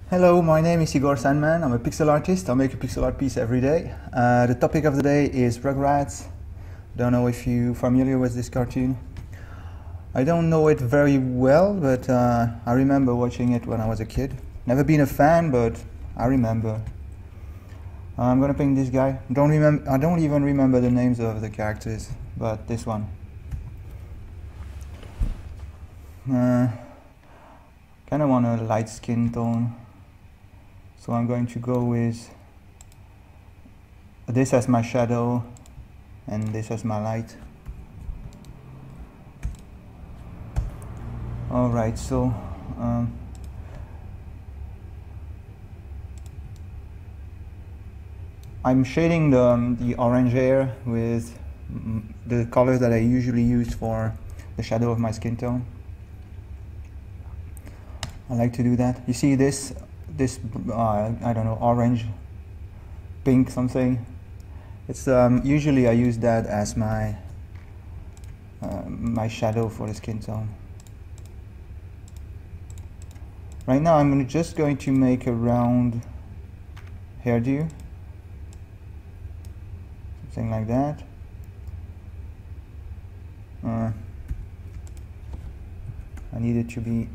Hello, my name is Igor Sandman. I'm a pixel artist. I make a pixel art piece every day. The topic of the day is Rugrats. Don't know if you're familiar with this cartoon. I don't know it very well, but I remember watching it when I was a kid. Never been a fan, but I remember. I'm gonna paint this guy. I don't even remember the names of the characters, but this one. Kind of want a light skin tone. So I'm going to go with this as my shadow and this as my light. Alright, so I'm shading the orange hair with the color that I usually use for the shadow of my skin tone. I like to do that. You see this I don't know, orange, pink something. It's usually I use that as my my shadow for the skin tone. Right now I'm just going to make a round hairdo, something like that. I need it to be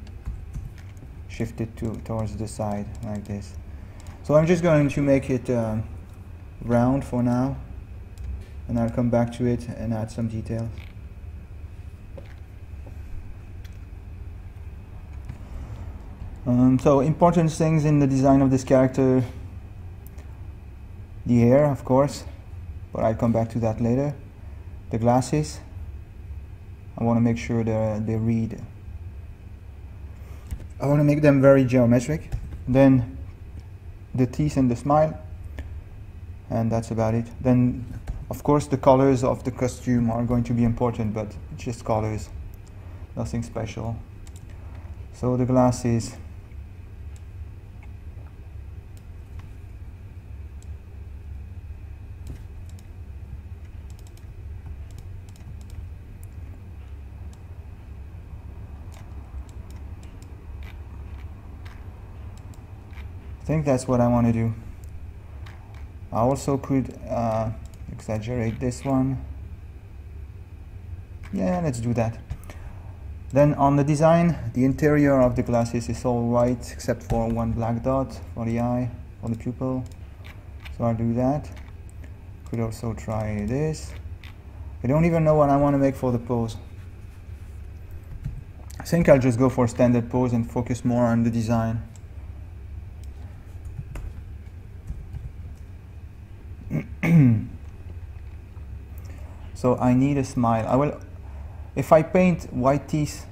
shifted towards the side like this. So I'm just going to make it round for now, and I'll come back to it and add some details. So important things in the design of this character: the hair, of course, but I'll come back to that later. The glasses, I want to make sure they read. I want to make them very geometric. Then the teeth and the smile, and that's about it. Then of course the colors of the costume are going to be important, but just colors, nothing special. So the glasses, I think that's what I want to do. I also could exaggerate this one. Yeah, let's do that. Then on the design, the interior of the glasses is all white except for one black dot for the eye, for the pupil. So I'll do that. Could also try this. I don't even know what I want to make for the pose. I think I'll just go for standard pose and focus more on the design. So I need a smile. If I paint white teeth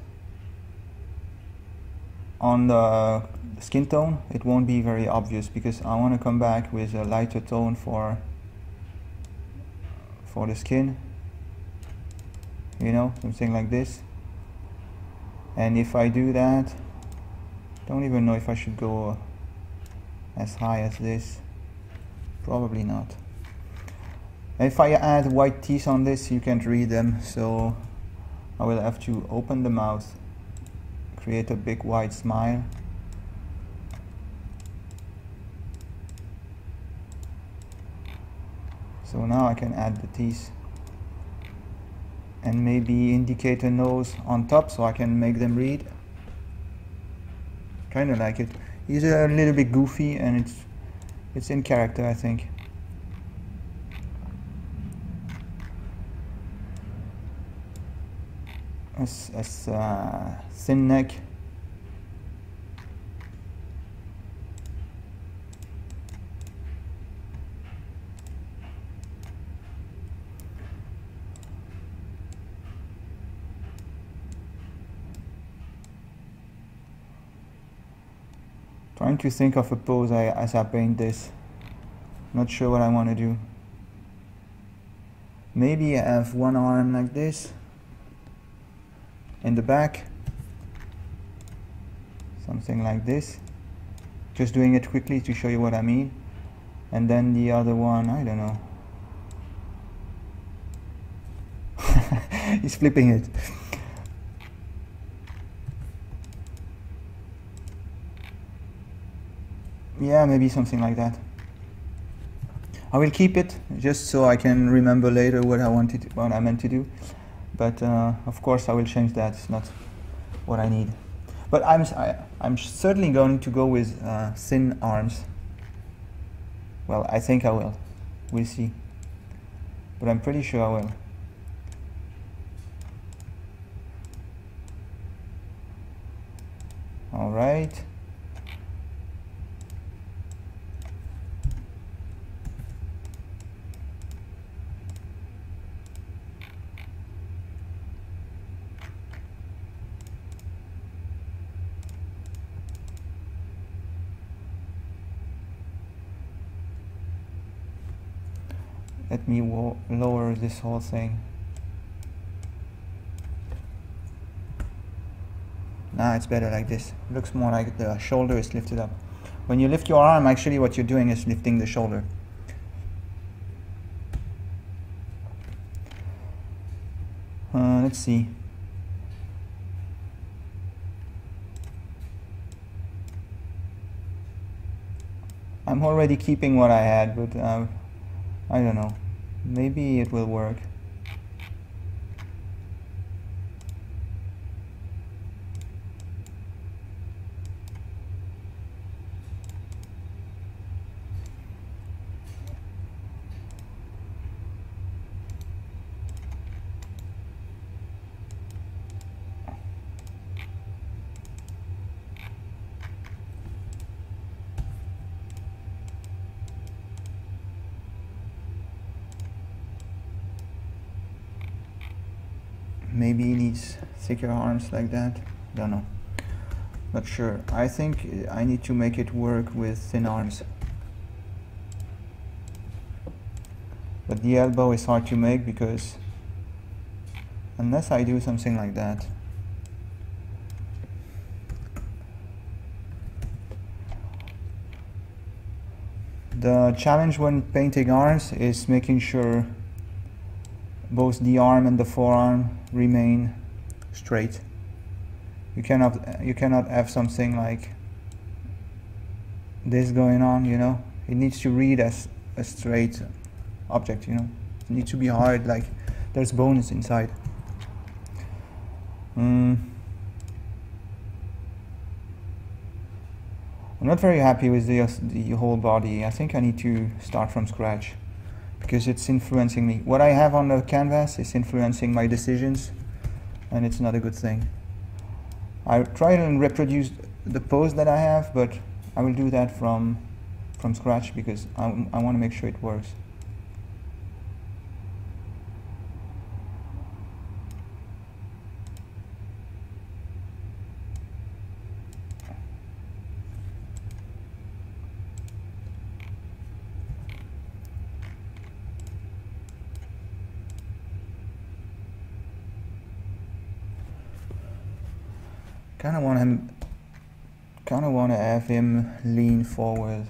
on the skin tone, it won't be very obvious because I want to come back with a lighter tone for the skin, you know, something like this. And if I do that, don't even know if I should go as high as this. Probably not. If I add white teeth on this, you can't read them, so I will have to open the mouth, create a big wide smile. So now I can add the teeth and maybe indicate a nose on top so I can make them read. Kind of like it. He's a little bit goofy and it's in character, I think. Thin neck. Trying to think of a pose as I paint this. Not sure what I want to do. Maybe I have one arm like this in the back, something like this. Just doing it quickly to show you what I mean. And then the other one, I don't know. He's flipping it. Yeah, maybe something like that. I will keep it just so I can remember later what I meant to do. But of course I will change that. It's not what I need. But I'm certainly going to go with thin arms. Well, I think I will. We'll see. But I'm pretty sure I will. All right. Let me lower this whole thing. Nah, it's better like this. It looks more like the shoulder is lifted up. When you lift your arm, actually what you're doing is lifting the shoulder. Let's see. I'm already keeping what I had, but I don't know. Maybe it will work. Maybe he needs thicker arms like that. Don't know. Not sure. I think I need to make it work with thin arms. But the elbow is hard to make because unless I do something like that. The challenge when painting arms is making sure both the arm and the forearm remain straight. You cannot have something like this going on, you know. It needs to read as a straight object, you know. It needs to be hard, like there's bones inside. I'm not very happy with the whole body. I think I need to start from scratch because it's influencing me. What I have on the canvas is influencing my decisions, and it's not a good thing. I try to reproduce the pose that I have, but I will do that from scratch because I want to make sure it works. Kind of want to have him lean forward,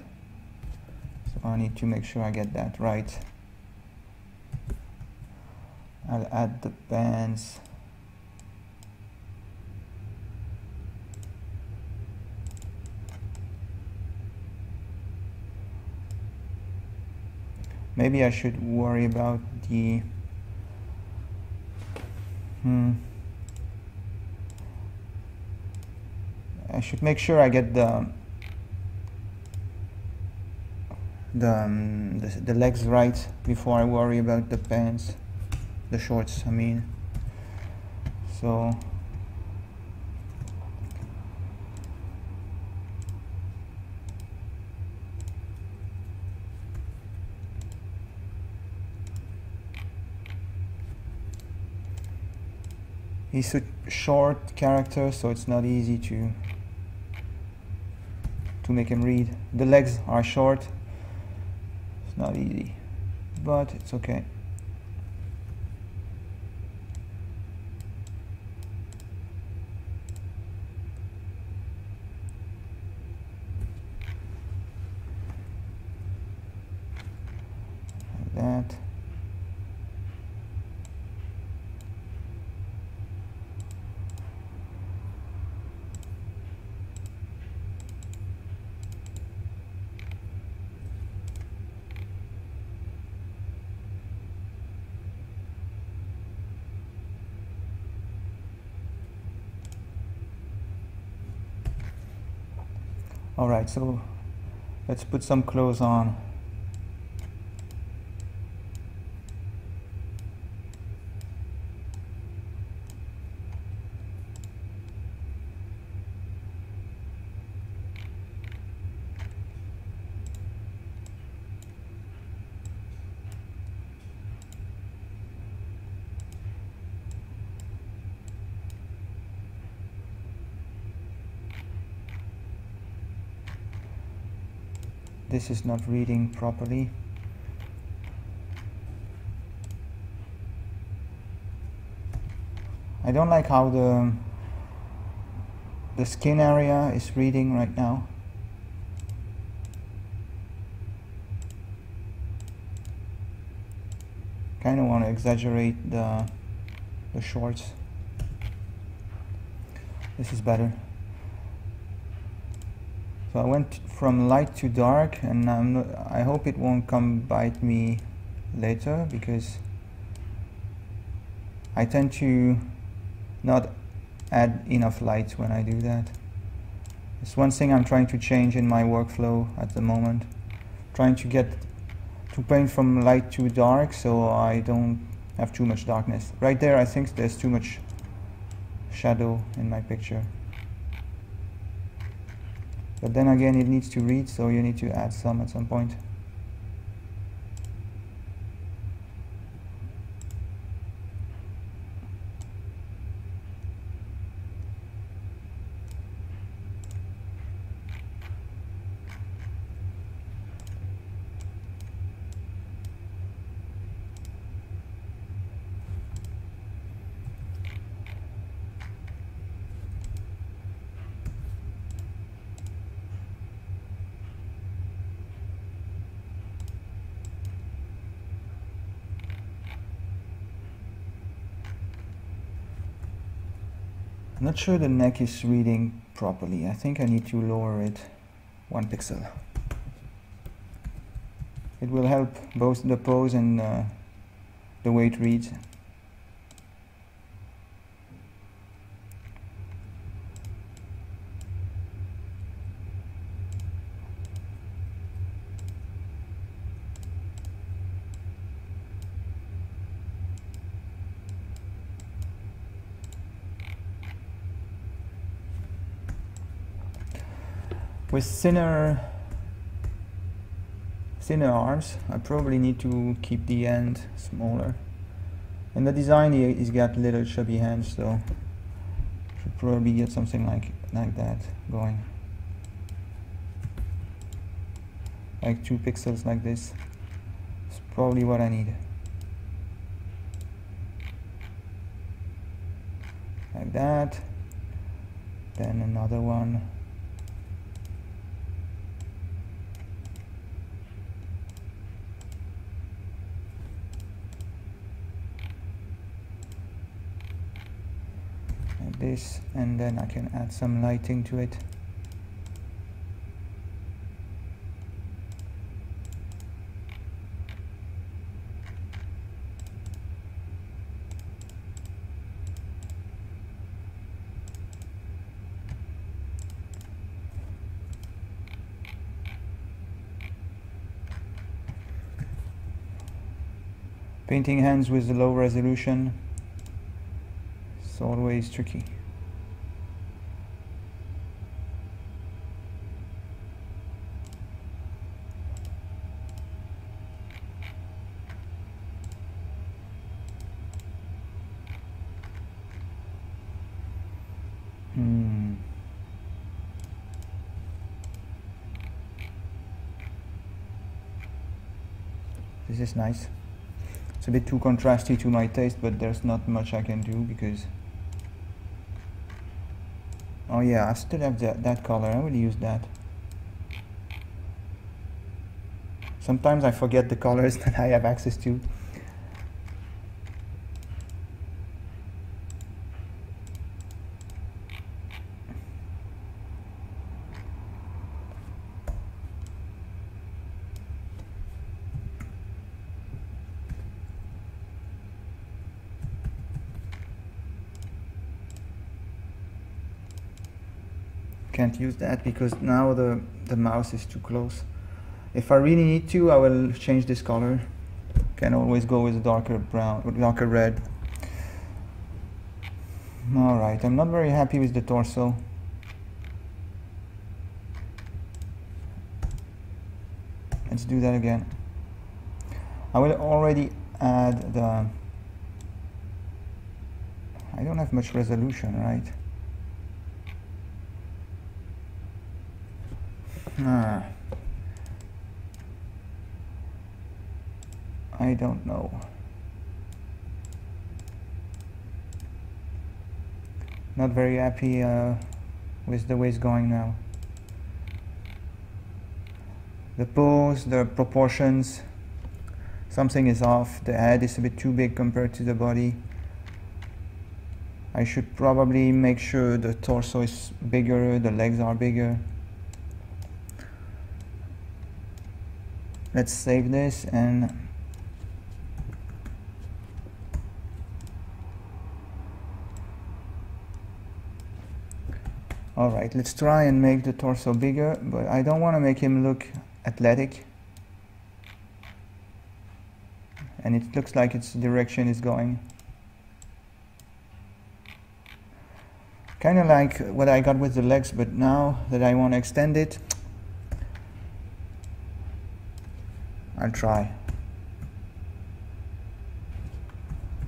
so I need to make sure I get that right. I'll add the bands. Maybe I should worry about the I should make sure I get the legs right before I worry about the pants, the shorts, I mean. So he's a short character, so it's not easy to make him read. The legs are short. It's not easy, but it's okay. Like that. Alright, so let's put some clothes on. This is not reading properly. I don't like how the skin area is reading right now. Kind of want to exaggerate the shorts. This is better. So I went from light to dark, and I hope it won't come bite me later, because I tend to not add enough light when I do that. It's one thing I'm trying to change in my workflow at the moment. Trying to get to paint from light to dark so I don't have too much darkness. Right there I think there's too much shadow in my picture. But then again, it needs to read, so you need to add some at some point. I'm not sure the neck is reading properly. I think I need to lower it 1 pixel. It will help both the pose and the way it reads. With thinner arms, I probably need to keep the end smaller. In the design, he's got little chubby hands, so should probably get something like that going. Like 2 pixels like this. It's probably what I need. Like that. Then another one. This, and then I can add some lighting to it. Painting hands with the low resolution, it's always tricky. This is nice. It's a bit too contrasty to my taste, but there's not much I can do because... Oh yeah, I still have that color. I will use that. Sometimes I forget the colors that I have access to. can't use that because now the mouse is too close. If I really need to, I will change this color. Can always go with darker brown or darker red. Alright, I'm not very happy with the torso. Let's do that again. I will already add the... I don't have much resolution, right? I don't know. Not very happy with the way it's going now. The pose, the proportions, something is off. The head is a bit too big compared to the body. I should probably make sure the torso is bigger, the legs are bigger. Let's save this and alright, let's try and make the torso bigger, but I don't want to make him look athletic. And it looks like its direction is going. Kind of like what I got with the legs, but now that I want to extend it, I'll try.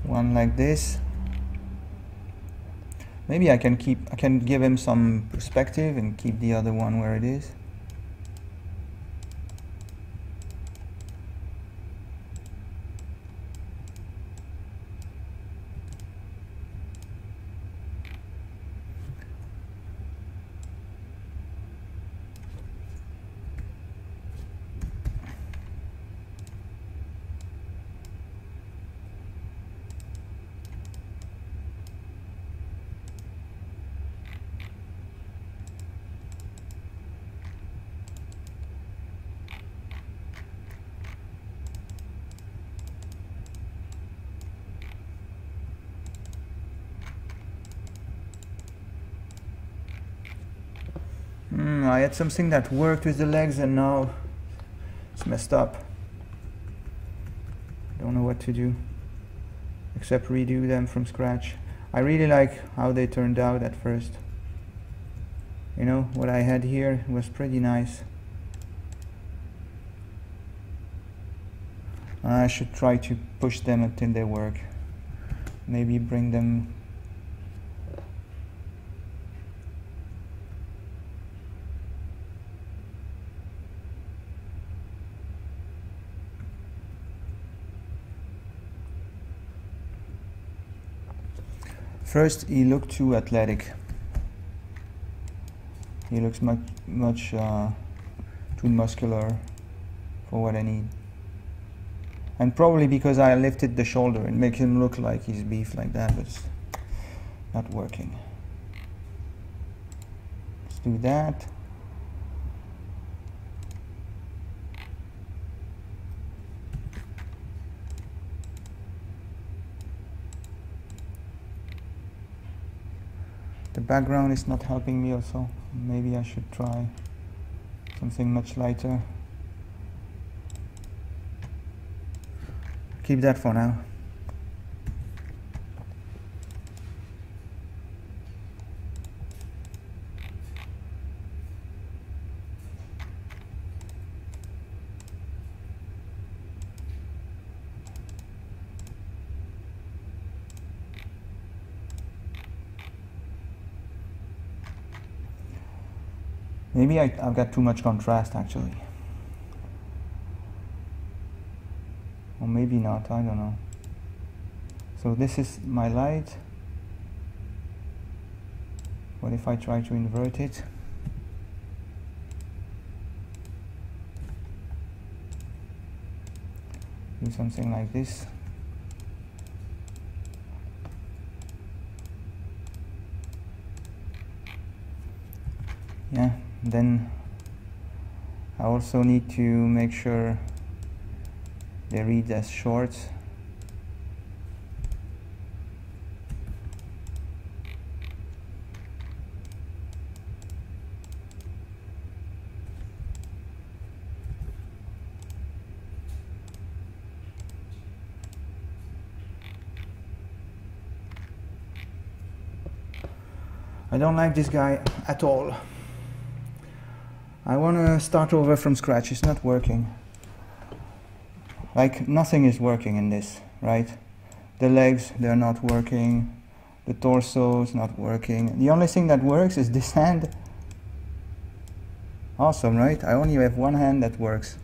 One like this. Maybe I can give him some perspective and keep the other one where it is. I had something that worked with the legs and now it's messed up. Don't know what to do except redo them from scratch. I really like how they turned out at first. You know, what I had here was pretty nice. I should try to push them until they work. Maybe bring them first. He looked too athletic. He looks much too muscular for what I need. And probably because I lifted the shoulder and make him look like he's beef like that, but it's not working. Let's do that. The background is not helping me also. Maybe I should try something much lighter. Keep that for now. Maybe I've got too much contrast actually. Or maybe not, I don't know. So this is my light. What if I try to invert it? Do something like this. Yeah, then I also need to make sure they read as short. I don't like this guy at all. I want to start over from scratch. It's not working. Like, nothing is working in this, right? The legs, they're not working. The torso is not working. The only thing that works is this hand. Awesome, right? I only have one hand that works.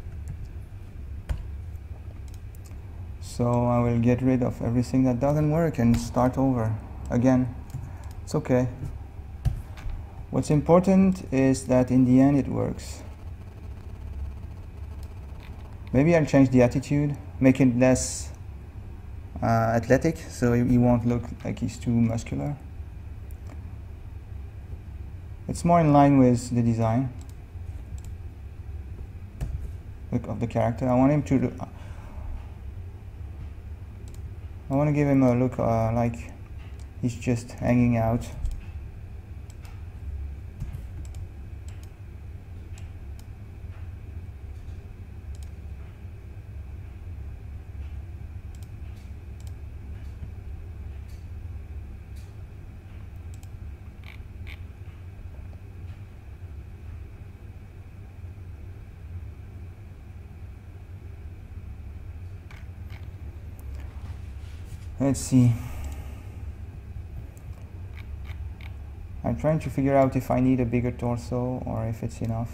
So I will get rid of everything that doesn't work and start over again. It's okay. What's important is that in the end it works. Maybe I'll change the attitude, make it less athletic, so he won't look like he's too muscular. It's more in line with the design of the character. I want him to. I want to give him a look like he's just hanging out. Let's see. I'm trying to figure out if I need a bigger torso or if it's enough.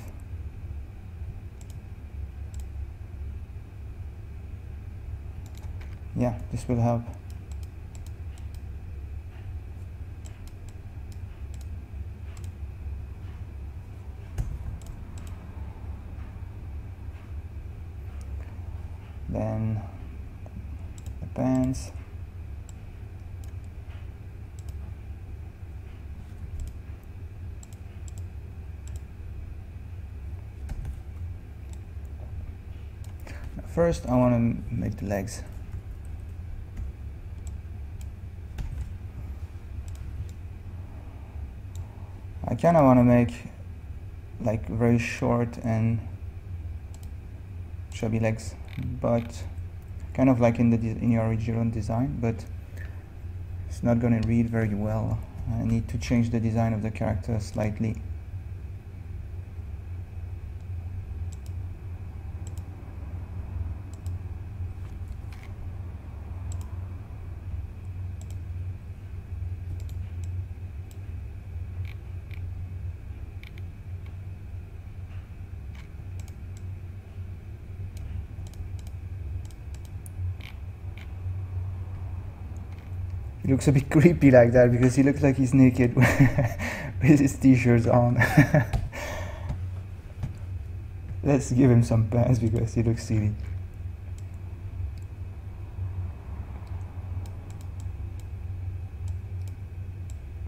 Yeah, this will help. Then the pants. First, I want to make the legs. I kind of want to make like very short and chubby legs, but kind of like in your original design, but it's not going to read very well. I need to change the design of the character slightly. He looks a bit creepy like that because he looks like he's naked with his t-shirts on. Let's give him some pants because he looks silly.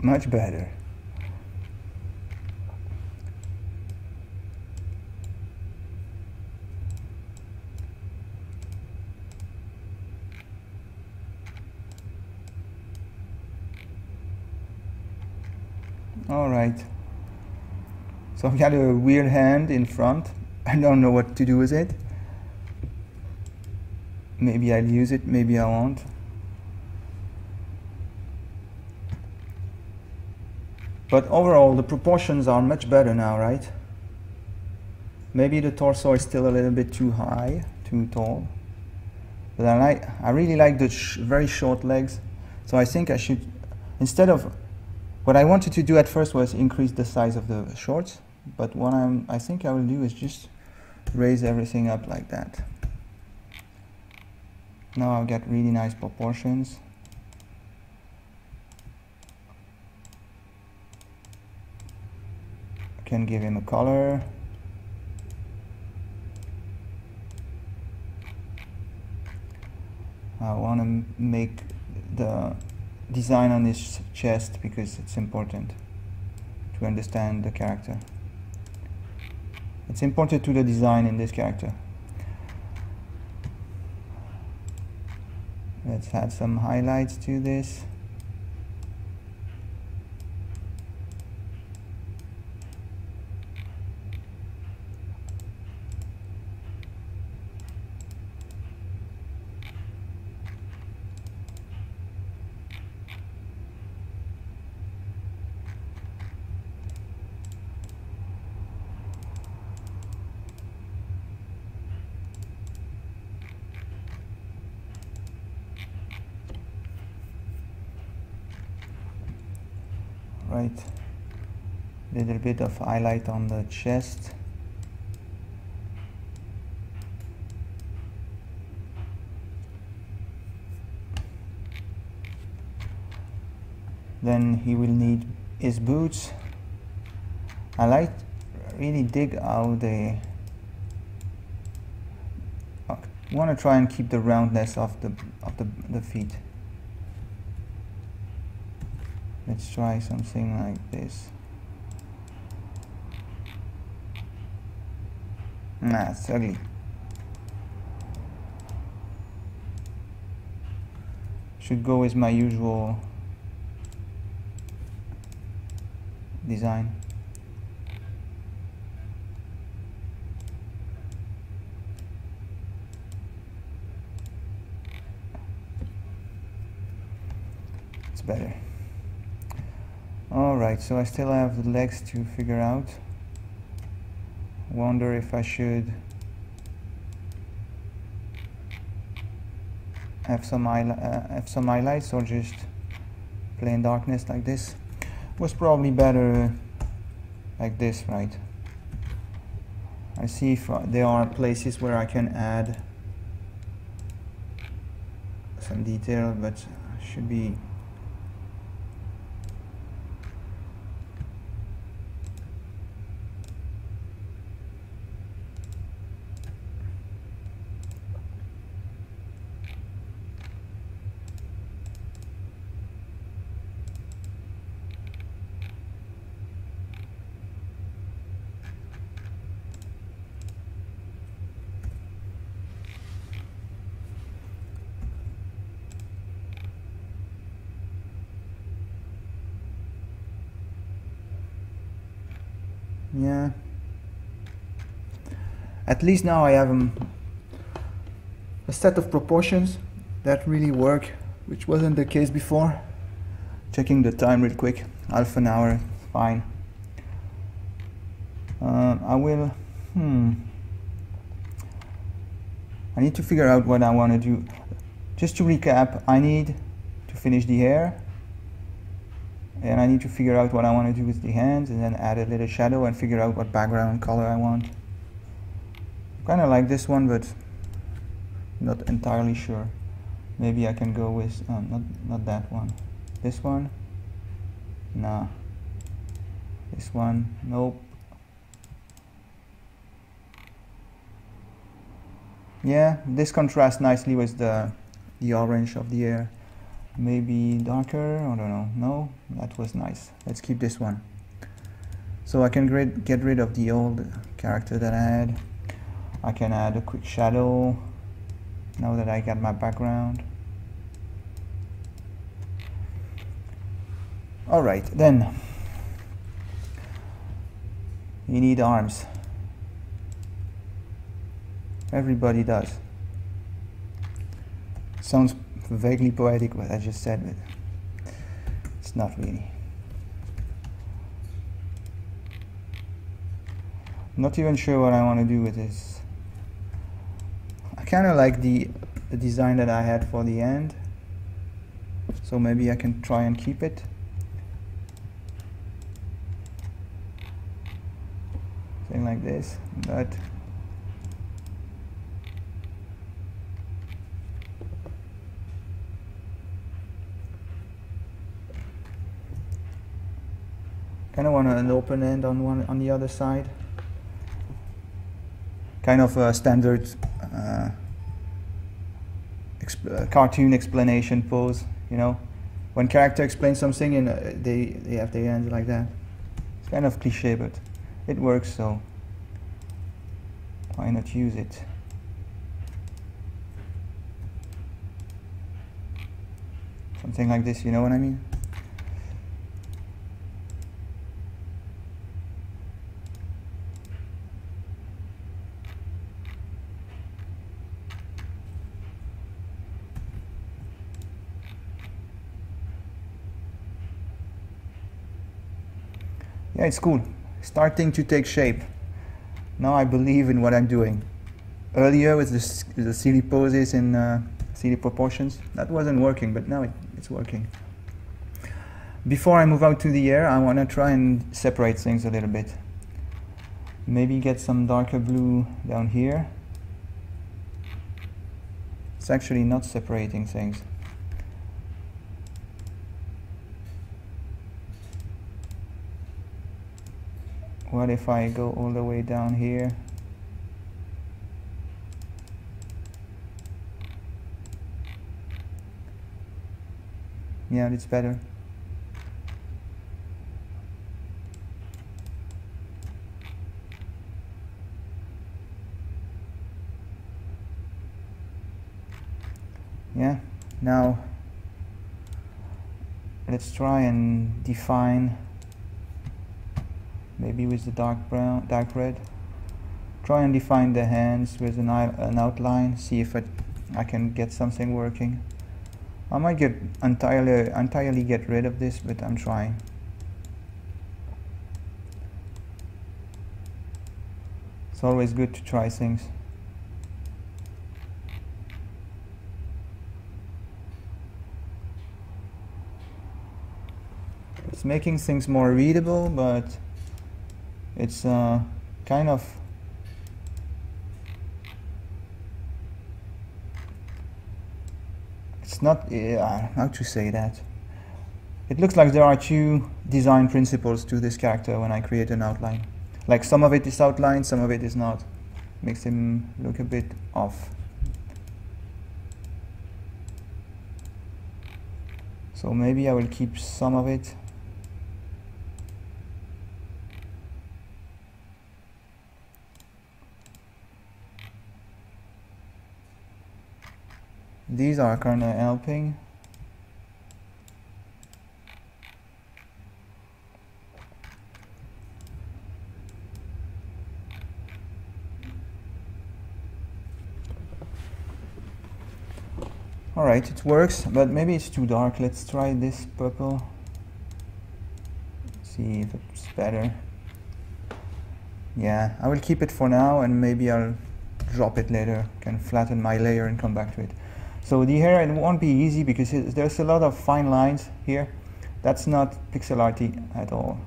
Much better. Alright, so I've got a weird hand in front. I don't know what to do with it. Maybe I'll use it, maybe I won't. But overall, the proportions are much better now, right? Maybe the torso is still a little bit too high, too tall. But I really like the very short legs. So I think I should, instead of, what I wanted to do at first was increase the size of the shorts, but what I think I will do is just raise everything up like that. Now I've got really nice proportions. I can give him a color. I want to make the design on his chest because it's important to understand the character. It's important to the design in this character. Let's add some highlights to this. right little bit of highlight on the chest. Then he will need his boots. I really dig how they want to try and keep the roundness of the feet. Let's try something like this. Nah, it's ugly. Should go with my usual design. It's better. Alright, so I still have the legs to figure out. Wonder if I should have some highlights or just plain darkness like this. Was probably better like this, right? I see if there are places where I can add some detail, but should be yeah. At least now I have a set of proportions that really work, which wasn't the case before. Checking the time real quick, half an hour, fine. I will, I need to figure out what I want to do. Just to recap, I need to finish the hair, and I need to figure out what I want to do with the hands, and then add a little shadow and figure out what background color I want. Kind of like this one, but not entirely sure. Maybe I can go with not that one. This one? Nah. This one? Nope. Yeah, this contrasts nicely with the orange of the hair. Maybe darker, I don't know. No, that was nice. Let's keep this one. So I can get rid of the old character that I had. I can add a quick shadow now that I got my background. Alright, then you need arms. Everybody does. Sounds vaguely poetic what I just said, but it's not really. Not even sure what I want to do with this. I kind of like the design that I had for the end, so maybe I can try and keep it. Something like this, but kind of want an open end on the other side. Kind of a standard cartoon explanation pose, you know, when character explains something and they have their hands like that. It's kind of cliche, but it works, so why not use it? Something like this, you know what I mean? Yeah, it's cool. Starting to take shape. Now I believe in what I'm doing. Earlier with the silly poses and silly proportions, that wasn't working, but now it's working. Before I move out to the ear, I want to try and separate things a little bit. Maybe get some darker blue down here. It's actually not separating things. What if I go all the way down here? Yeah, it's better. Yeah, now let's try and define, maybe with the dark brown, dark red. Try and define the hands with an outline, see if I can get something working. I might get entirely get rid of this, but I'm trying. It's always good to try things. It's making things more readable, but it's kind of it's not, how to say that? It looks like there are two design principles to this character when I create an outline. Like some of it is outlined, some of it is not. Makes him look a bit off. So maybe I will keep some of it. These are kind of helping. Alright, it works, but maybe it's too dark. Let's try this purple. See if it's better. Yeah, I will keep it for now and maybe I'll drop it later. Can flatten my layer and come back to it. So the hair, it won't be easy because there's a lot of fine lines here. That's not pixel arty at all.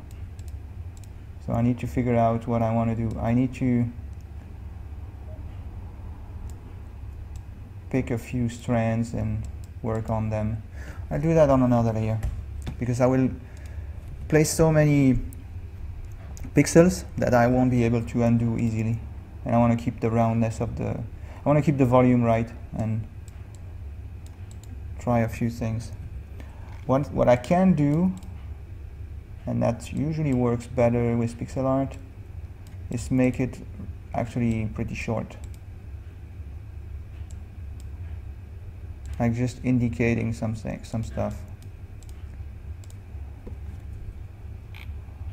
So I need to figure out what I want to do. I need to pick a few strands and work on them. I'll do that on another layer because I will place so many pixels that I won't be able to undo easily. And I want to keep the roundness of I want to keep the volume right and try a few things. What I can do, and that usually works better with pixel art, is make it actually pretty short. Like just indicating some stuff.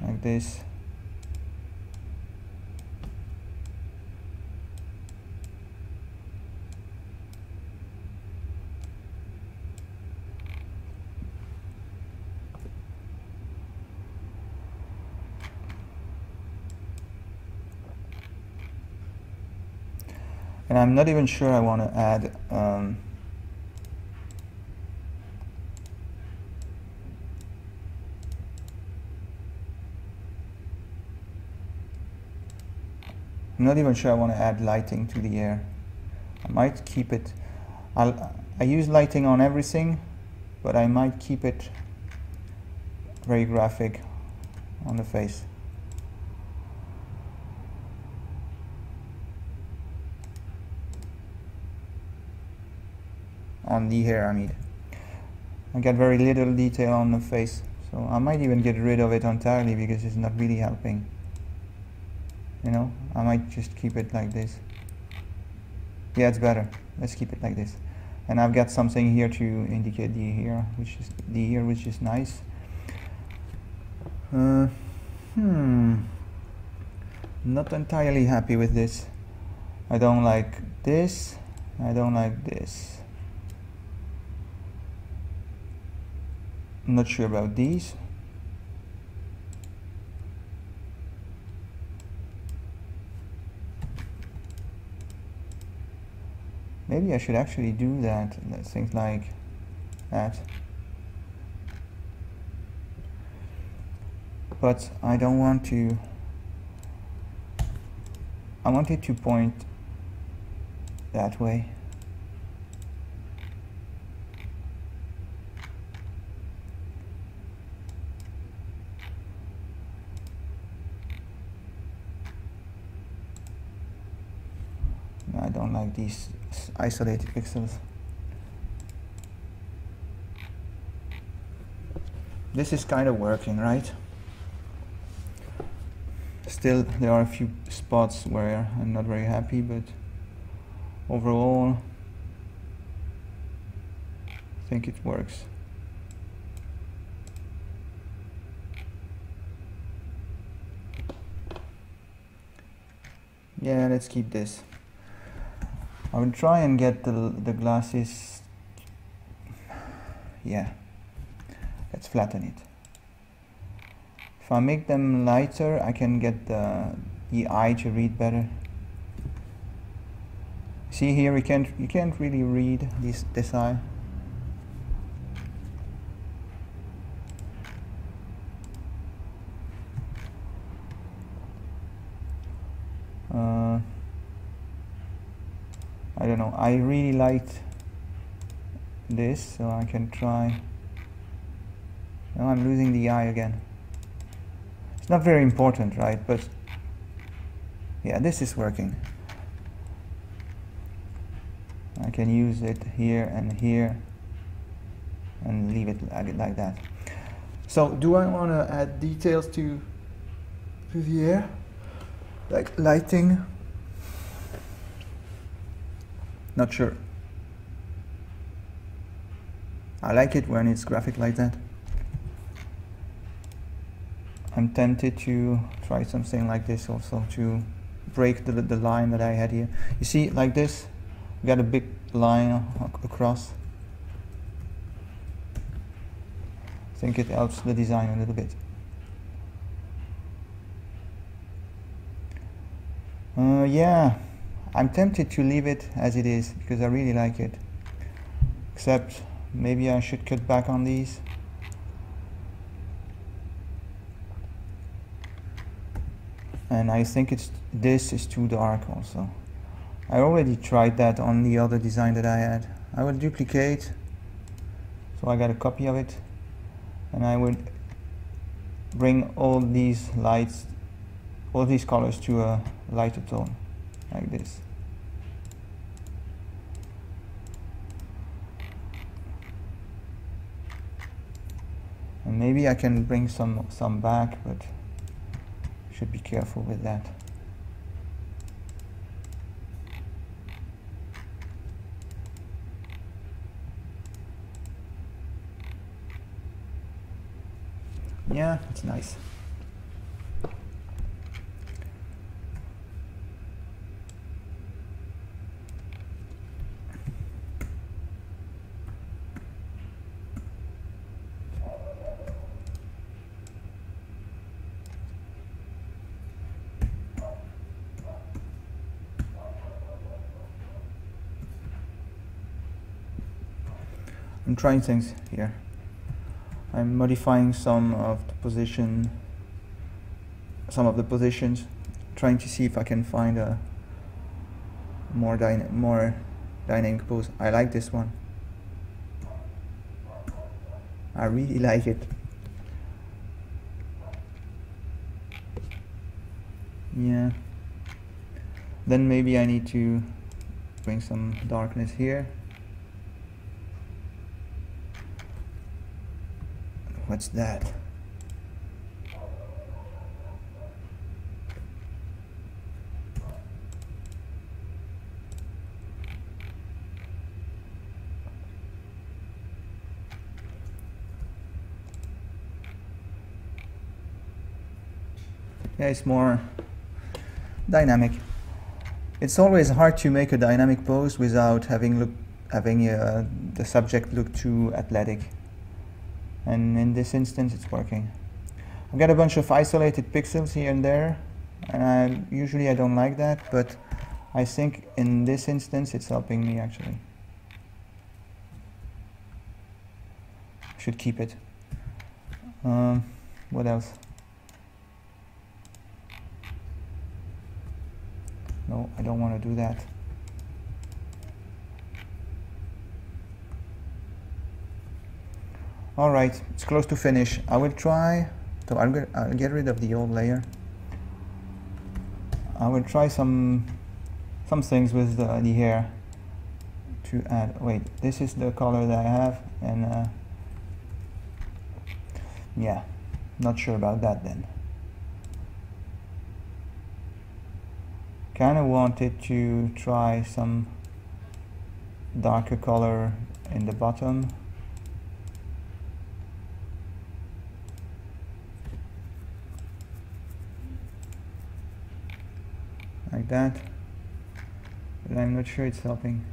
Like this. And I'm not even sure I want to add I'm not even sure I want to add lighting to the air. I might keep it. I use lighting on everything, but I might keep it very graphic on the face. On the hair, I mean. I get very little detail on the face, so I might even get rid of it entirely because it's not really helping. You know, I might just keep it like this. Yeah, it's better. Let's keep it like this. And I've got something here to indicate the ear, which is nice. Not entirely happy with this. I don't like this. I don't like this. I'm not sure about these. Maybe I should actually do that, things like that. but I don't want to. I want it to point that way. I don't like these isolated pixels. This is kind of working, right? Still, there are a few spots where I'm not very happy, but overall, I think it works. Yeah, let's keep this. I will try and get the glasses. Yeah, let's flatten it. If I make them lighter, I can get the eye to read better. See here, you can't really read this eye. I don't know. I really liked this, so I can try. Now I'm losing the eye again. It's not very important, right? But yeah, this is working. I can use it here and leave it like that. So do I want to add details to the air, like lighting? Not sure. I like it when it's graphic like that. I'm tempted to try something like this also to break the line that I had here. You see, like this, we got a big line across. I think it helps the design a little bit. Yeah, I'm tempted to leave it as it is because I really like it. Except maybe I should cut back on these. And I think this is too dark also. I already tried that on the other design that I had. I will duplicate, so I got a copy of it, and I would bring all these lights, all these colors to a lighter tone, like this. And maybe I can bring some back, but should be careful with that. Yeah, it's nice. I'm trying things here. I'm modifying some of the positions, trying to see if I can find a more dynamic pose. I like this one. I really like it. Yeah. Then maybe I need to bring some darkness here. What's that? Yeah, it's more dynamic. It's always hard to make a dynamic pose without having the subject look too athletic. And in this instance, it's working. I've got a bunch of isolated pixels here and there, and usually I don't like that, but I think in this instance, it's helping me actually. Should keep it. What else? No, I don't want to do that. Alright, it's close to finish. I will try, so I'll get rid of the old layer. I will try some things with the hair to add. Wait, this is the color that I have, and yeah, not sure about that then. Kind of wanted to try some darker color in the bottom. Like that, but I'm not sure it's helping.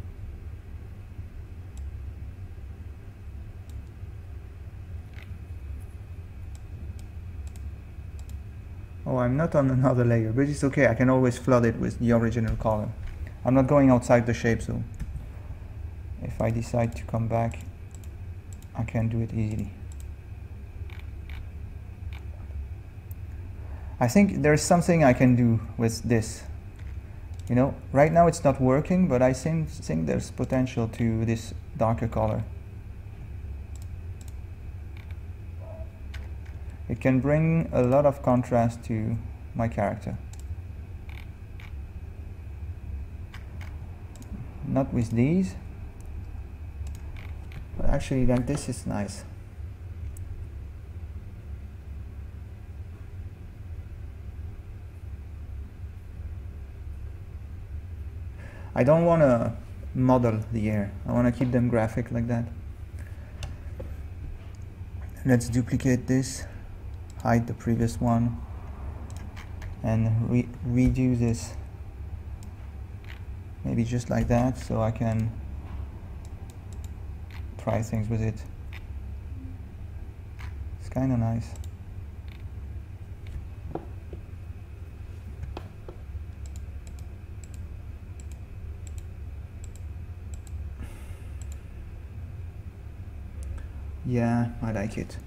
Oh, I'm not on another layer, but it's okay. I can always flood it with the original color. I'm not going outside the shape, so if I decide to come back, I can do it easily. I think there's something I can do with this. You know, right now it's not working, but I think there's potential to this darker color. It can bring a lot of contrast to my character. Not with these, but actually like this is nice. I don't want to model the hair. I want to keep them graphic like that. Let's duplicate this, hide the previous one, and redo this. Maybe just like that, so I can try things with it. It's kind of nice. Yeah, I like it.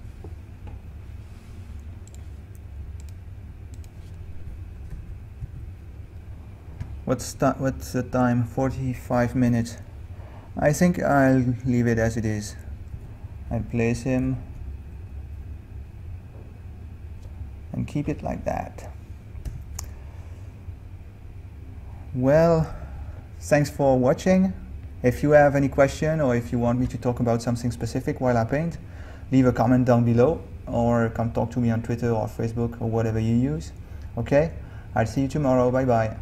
What's the time? 45 minutes. I think I'll leave it as it is. I'll place him and keep it like that. Well, thanks for watching. If you have any question, or if you want me to talk about something specific while I paint, leave a comment down below, or come talk to me on Twitter or Facebook or whatever you use. Okay? I'll see you tomorrow. Bye bye.